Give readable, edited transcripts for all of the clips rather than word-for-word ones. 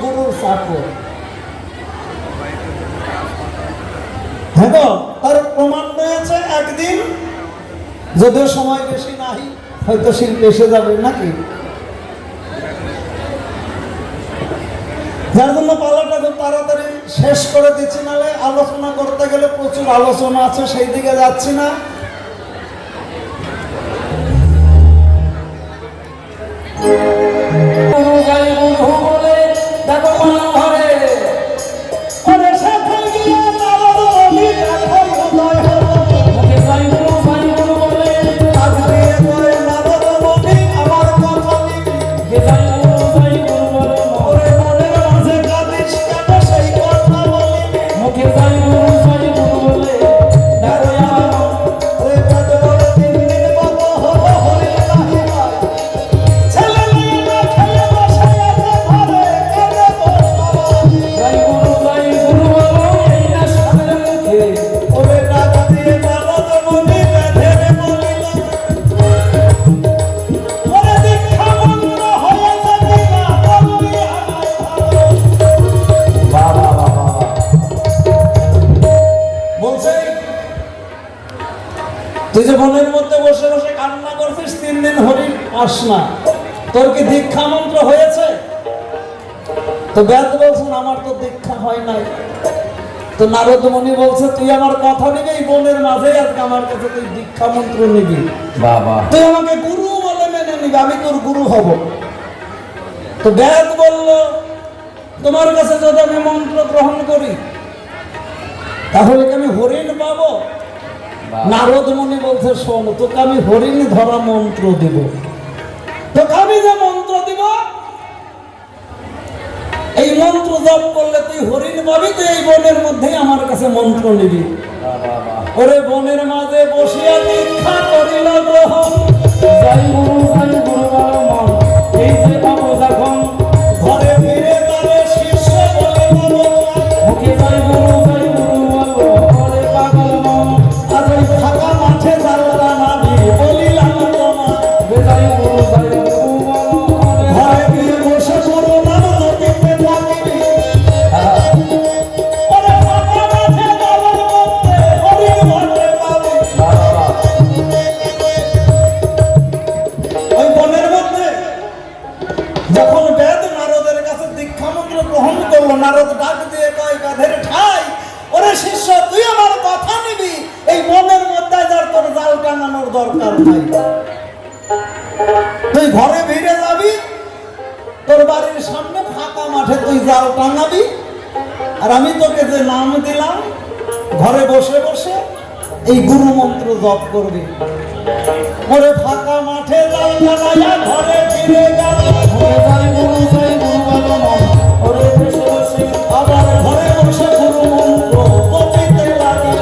গুরুর চাকর। হ্যাঁ গো, তার প্রমাণ রয়েছে। একদিন যদিও সময় বেশি নাই, হয়তো শিল্প এসে যাবে নাকি, যার জন্য পালাটা খুব তাড়াতাড়ি শেষ করে দিচ্ছি, নাহলে আলোচনা করতে গেলে প্রচুর আলোচনা আছে, সেই দিকে যাচ্ছি না। তুই যে বনের মধ্যে বসে বসে কান্না করছিস 3 দিন হরিণ আস না, তোর কি দীক্ষা মন্ত্র হয়েছে? তো বেদ বলছেন আমার তো দীক্ষা হয় নাই। তো নারদ মুনি বলছে তুই আমার কথা নিবি, এই বনের মাঝে আজকে আমার কাছে তুই দীক্ষা মন্ত্র নিবি, বাবা তুই আমাকে গুরু বলে মেনে নিবি, আমি তোর গুরু হব। তো বেদ বলল তোমার কাছে যদি আমি মন্ত্র গ্রহণ করি তাহলে কি আমি হরিণ পাবো? নারদ মুনি বলছে শোন, তোকে আমি হরিণ ধরা মন্ত্র দিব, তোকে আমি যে মন্ত্র দিব এই মন্ত্র জপ করলে তুই হরিণ পাবি, তুই এই বনের মধ্যেই আমার কাছে মন্ত্র নিবি। ওরে বনের মাঝে বসিয়া দীক্ষা করিল গ্রহণ, জয় গুরু জয় গুরু মন, এই যে পাবো যখন ঘরে ফিরে যাবে শিষ্য বলে মুখে জয় গুরু জয় গুরু বলো, ঘরে পাগল মন আজ ওই ফাঁকা মাঠে জানলা নাবি বলিলাম তোমার জয় গুরু জয় গুরু বলো, ঘরে ফিরে বসে পড়ো নাম জপিতে থাকিবি। ওরে ফাঁকা মাঠে জলের মধ্যে হরিণ ঘরে পাবি। ওই বনের মধ্যে যখন বেদ নারদের কাছে দীক্ষা মন্ত্র গ্রহণ করলো, নারদ ডাক দিয়ে কয় গাধের ঠাই, ওরে শিষ্য তুই আমার কথা নিবি, এই বনের মধ্যে যার তোর জাল টাঙানোর দরকার নাই, তুই ঘরে ভিড়ে যাবি, তোর বাড়ির সামনে ফাঁকা মাঠে তুই জাল টাঙাবি, আর আমি তোকে যে নাম দিলাম ঘরে বসে বসে এই গুরু মন্ত্র জপ করবি। ওরে ফাঁকা মাঠে জাল টাঙাইয়া ঘরে ফিরে গেল, জয় গুরু জয় গুরু বলো মন, ওরে বসে বসে আবার ঘরে বসে গুরু মন্ত্র জপিতে লাগিল।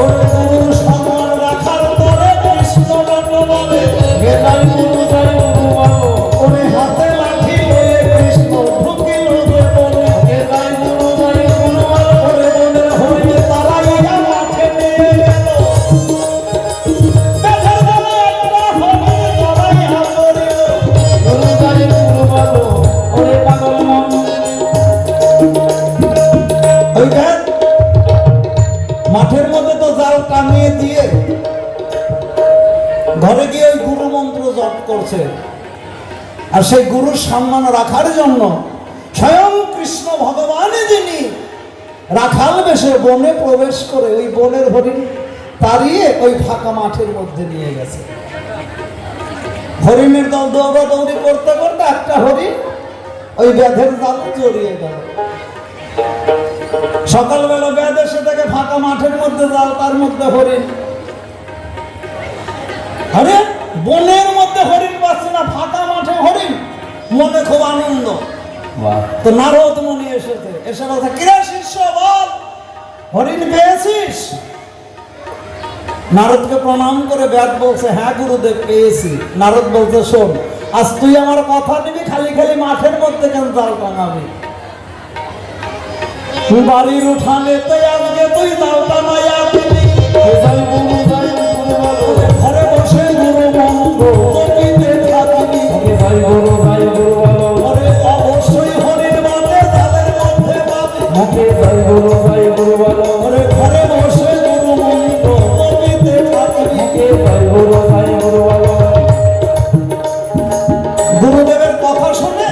ওরে গুরু সম্মান রাখার পরে কৃষ্ণ নাম বলে, জয় গুরু জয় গুরু বলো, ওরে হাতে লাঠি লয়ে কৃষ্ণ ঢুকিল যে বলে, জয় গুরু জয় গুরু বলো, ওরে বনের হরিণে তাড়াইয়া মাঠে নিয়ে গেল। ব্যথার গলায় একটা হরিণ তাড়াইয়া পড়িল, গুরু জয় গুরু বলো, ওরে পাগল মন। ওই দেখ মাঠের মধ্যে তো জাল টানিয়ে দিয়ে ঘরে গিয়ে ওই গুরু মন্ত্র জপ করছে, আর সেই গুরুর সম্মান রাখার জন্য স্বয়ং কৃষ্ণ ভগবানই যিনি রাখাল বেশে বনে প্রবেশ করে ওই বনের হরিণ তাড়িয়ে ওই ফাঁকা মাঠের মধ্যে নিয়ে গেছে। হরিণের দল দৌড়াদৌড়ি করতে করতে একটা হরিণ ওই ব্যাধের জালে জড়িয়ে গেল। সকালবেলা ব্যাধ এসে থেকে ফাঁকা মাঠের মধ্যে জাল, তার মধ্যে হরিণ। আরে বনের মধ্যে হরিণ পাচ্ছে না, ফাঁকা মাঠে হরিণ, মনে খুব আনন্দ। তো নারদ মুনি এসেছে, এসে বলছে কিরে শিষ্য বল হরিণ পেয়েছিস? নারদকে প্রণাম করে ব্যাদ বলছে হ্যাঁ গুরুদেব পেয়েছি। নারদ বলছে শোন, আজ তুই আমার কথা নিবি, খালি খালি মাঠের মধ্যে কেন জাল টাঙাবি? বাড়ির উঠানে আজকে তুই জাল টাঙাইয়া দিবি, ঘরে বসে গুরু মন্ত্র জপিতে থাকিবি। কথা শুনে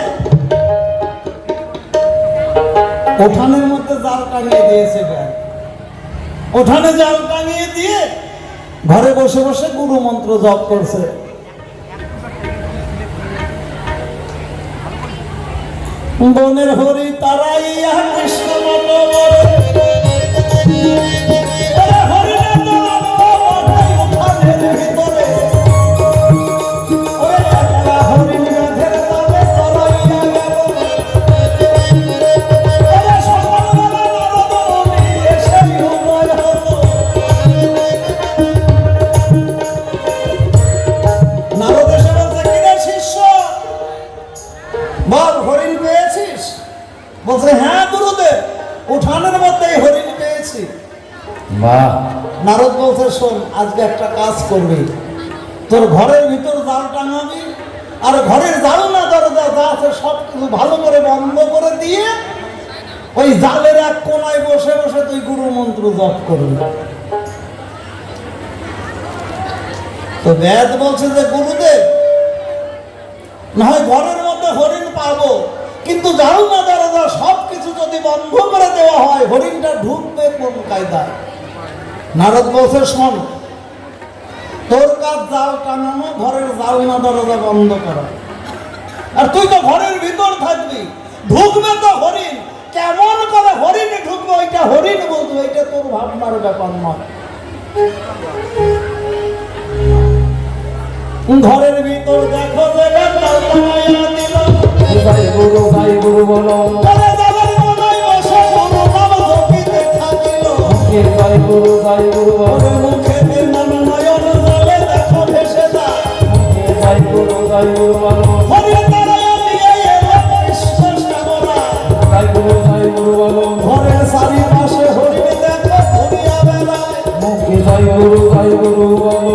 উঠানের মধ্যে জাল টাঙিয়ে দিয়েছে ব্যাগ। উঠানে জাল টাঙিয়ে দিয়ে ঘরে বসে বসে গুরু মন্ত্র জপ করছে। বনের হরি তারাইয়া কৃষ্ণ মত বলছে, হ্যাঁ গুরুদেব, উঠানের মধ্যে হরিণ পেয়েছি। বাহ। নারদ বলছে, শোন, আজকে একটা কাজ করবি, তোর ঘরের ভিতর জাল টাঙাবি, আর ঘরের জাল না দরজা যা আছে সব কিছু ভালো করে বন্ধ করে দিয়ে ওই জালের এক কোনায় বসে বসে তুই গুরু মন্ত্র জপ করবি। তো বেদ বলছে যে গুরুদেব, না হয় ঘরের মধ্যে হরিণ পাবো, কিন্তু জাল না দরজা সবকিছু যদি বন্ধ করে দেওয়া হয়, হরিণটা ঢুকবে কোন কায়দায়? নারদ বলছে, শোন, তোর কাজ জাল টাঙানো, ঘরের জাল না দরজা বন্ধ করা, আর তুই তো ঘরের ভিতর থাকবি, ঢুকবে তো হরিণ। কেমন করে হরিণ ঢুকবে ওইটা হরিণ বলতো, ওইটা তোর ভাবনার ব্যাপার নয়। ঘরের ভিতর দেখো যে জাল টাঙাইয়া দিল, ভাই গুরু বলো, ভাই গুরু বলো, মুখে নয়ন জলে দেখো ভেসে যায়, ভাই গুরু বলো, ঘরের চারিপাশে হরিণ দেখো ঘুরিয়া বেড়ায়, মুখে ভাই গুরু বলো,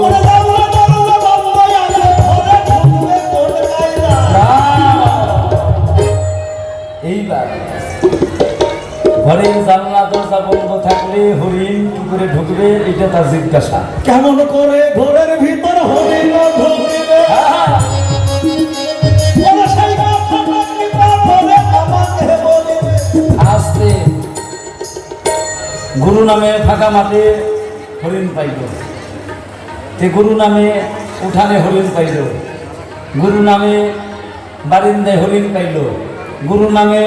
এইবার ঘরের জানলা দরজা বন্ধ থাকলে হরিণ কি করে ঢুকবে, এটা তার জিজ্ঞাসা। কেমন করে ঘরের ভিতর হরিণ ঢুকবে? আস্তে গুরু নামে ফাঁকা মাঠে হরিণ পাইল, গুরু নামে উঠানে হরিণ পাইল, গুরু নামে বারিন্দায় হরিণ পাইল, গুরু নামে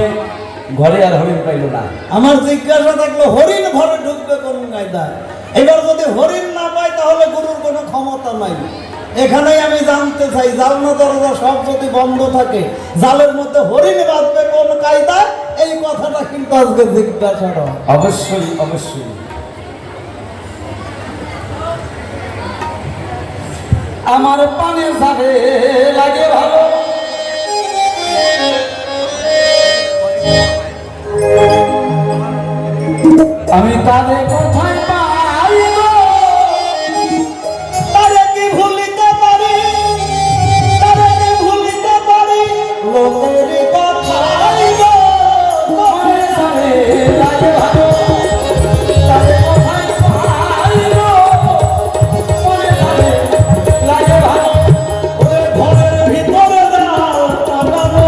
ঘরে আর হরিণ পাইল না। আমার জিজ্ঞাসা থাকলো, হরিণ ঘরে ঢুকবে কোন কায়দায়? এবার যদি হরিণ না পাই তাহলে গুরুর কোনো ক্ষমতা নাই। এখানেই আমি জানতে চাই, জালনা দরজা সব যদি বন্ধ থাকে, জালের মধ্যে হরিণ বাঁধবে কোন কায়দায়? এই কথাটা কিন্তু আজকে জিজ্ঞাসা। অবশ্যই অবশ্যই। আমার পানে যাবে লাগে ভালো, আমি তাদের কোথায় পাই গো, তারে কি ভুলিতে পারি, তারে কি ভুলিতে পারি, লোকের কথাই গো, মনে যাবে লাগে ভালো, তারে কোথায় পাই গো, মনে যাবে লাগে ভালো, ওরে ঘরের ভিতরে যাও টাঙানো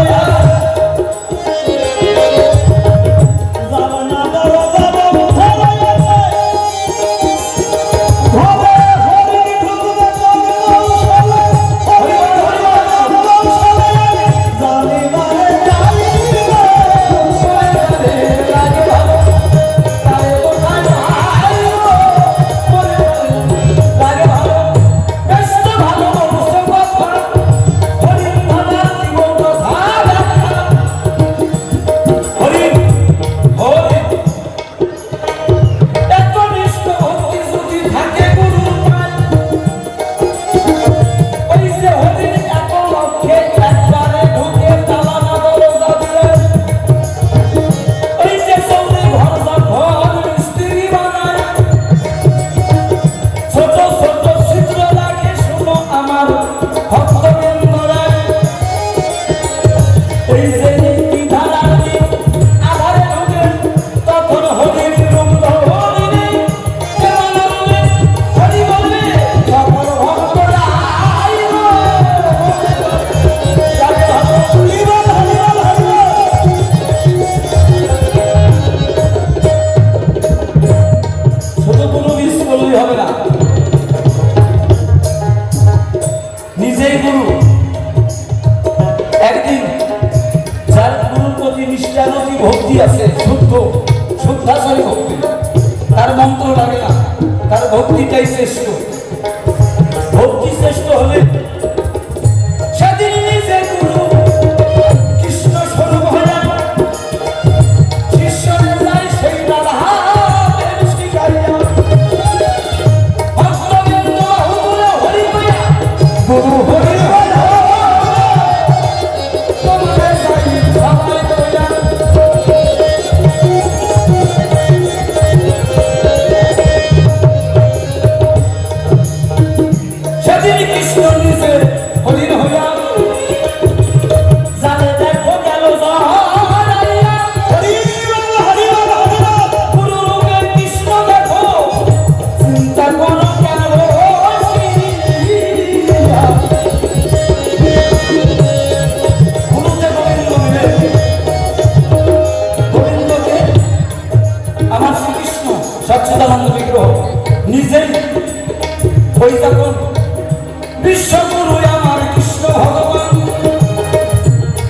একদিন যার গুরুর প্রতি নিষ্ঠানতি ভক্তি আছে, শুদ্ধাচারী ভক্তি, তার মন্ত্র লাগে না, তার ভক্তিটাই শ্রেষ্ঠ। ভক্তি শ্রেষ্ঠ হলে সেদিন নিজে গুরু কৃষ্ণ স্বরূপ হইয়া শিষ্যের যায় সেই রাধার শিখাইয়া ভক্তবৃন্দ বাহুগুলো হরি হইয়া গুরু হরি বলো তোমার যাই সবাই হইয়া। সেদিন কৃষ্ণ নিজে হরিণ হইয়া জানে দেখো গেল জহারাইয়া। গুরুরূপে কৃষ্ণ দেখো চিন্তা করো কেন বসিয়া। গুরুতে গোবিন্দ মিলে গোবিন্দকে আমার শ্রীকৃষ্ণ সচ্চিদানন্দ বিগ্রহ নিজেই ওই তখন বিশ্বগুরু আমার কৃষ্ণ ভগবান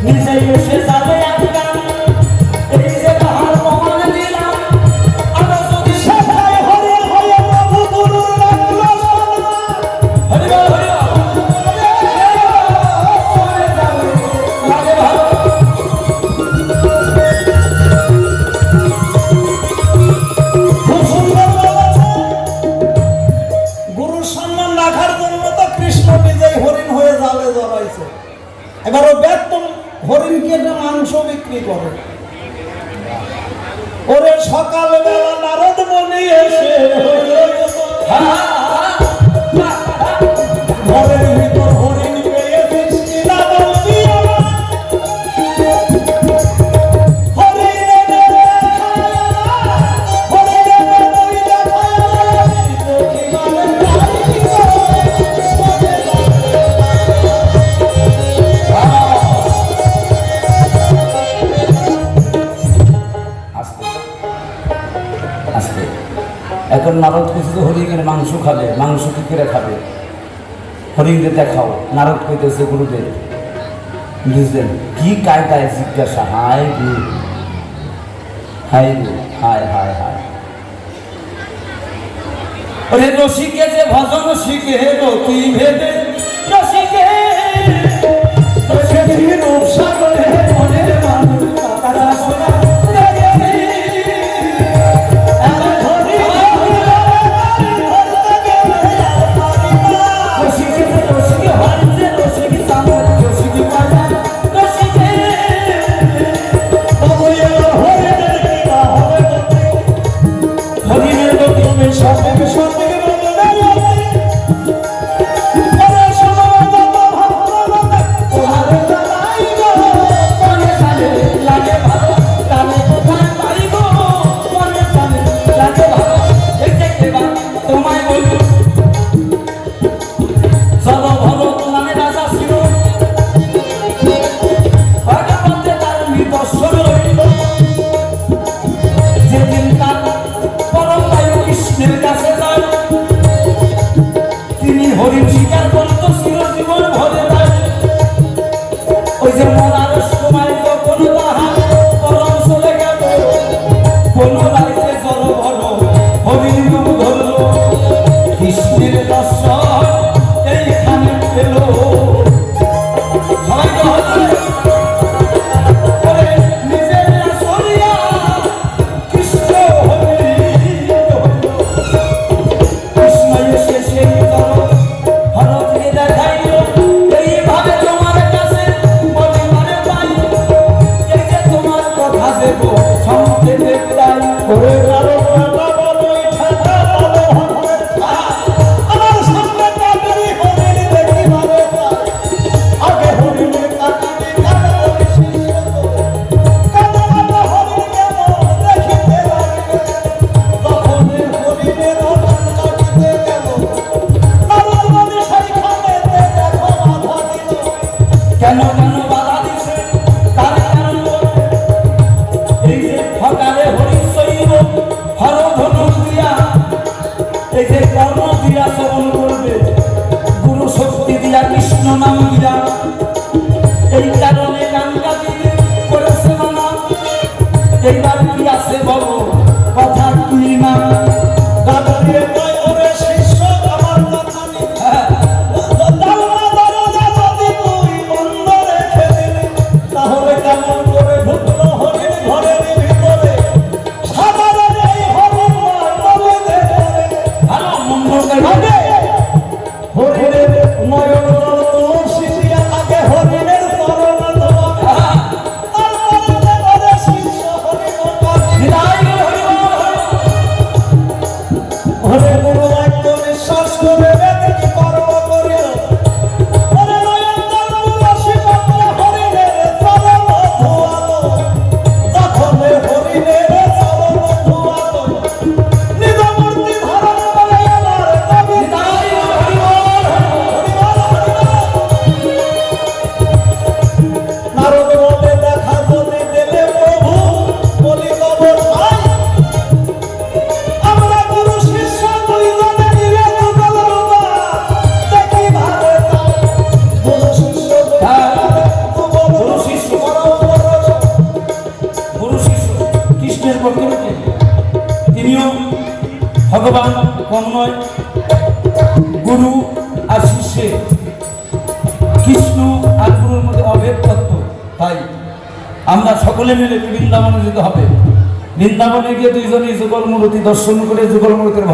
নিজেই এসে যাবে একগান। এই যে তাহার প্রমাণ দিলাম, আমরা যদি সেটাই হরে হয়ে প্রভু গুরুর রাখলো হরি বল হরি বল। চলে যাবে লাগে ভালো। খুব সুন্দর বলেছে। গুরুর সম্মান রাখার জন্য তো কৃষ্ণ নিজেই হরিণ হয়ে জালে জড়াইছে। এবার ও ব্যক্ত হরিণ কেটে মাংস বিক্রি করে। ওরে সকালবেলা নারদ মুনি এসে ঘরের ভিতর হরিণ পেয়েছিস কিনা বলবি আমার। আস্তে আস্তে এখন নারদ কইছে হরিণের মাংস খাবে, মাংস কি করে খাবে, হরিণকে দেখাও। নারদ কইতেছে গুরুদেব বুঝলেন কি কায়দায় জিজ্ঞাসা। হায় গুরু, হায় গুরু, হায় হায় হায়। ওরে রসিকে যে ভজন শিখে রতি ভেদে রসিকে রূপ সাগরে মনের মানুষ তারা শোনা হরিণ শিকার করতো চিরজীবন ভরে যায়। ওই যে মরার সময় যখন তাহার পরম চলে গেল, কোন রাইতে জল ভর হরিণ রূপ ধরল, কৃষ্ণের দর্শন এইখানে পেল। সবাই তো হচ্ছে নিজের সরিয়া কৃষ্ণ হরিণ কৃষ্ণ এসে সেই হরকে দেখাইল এইভাবে তোমার কাছে বলিবারে পাই। এই যে তোমার কথা দেব শুনতে দেখলাই করে কারো কথা বলোই ঠাটা বলো আমার সামনে কাটারি হরিণ দেখিবারে পাই। আগে হরিণে কাটারি কাটা বলিস কাটা কাটা হরিণ কেন দেখিতে লাগিবে। তখন হরিণের অনান কাটিতে গেল কেন কেন বাধা দিছে তার কারণ এই যে সকালে হরিশৈব হর ধনু দিয়া এই যে কর্ম দিয়া শ্রবণ করবে গুরু শক্তি দিয়া কৃষ্ণ নাম দিয়া এই কারণ ভগবান কম নয়, গুরু আর শিষ্যে, কৃষ্ণ আর গুরুর মধ্যে অভেদ তত্ত্ব। তাই আমরা সকলে মিলে বৃন্দাবনে যেতে হবে। বৃন্দাবনে গিয়ে দুইজনই যুগল মূর্তি দর্শন করে যুগল মূর্তির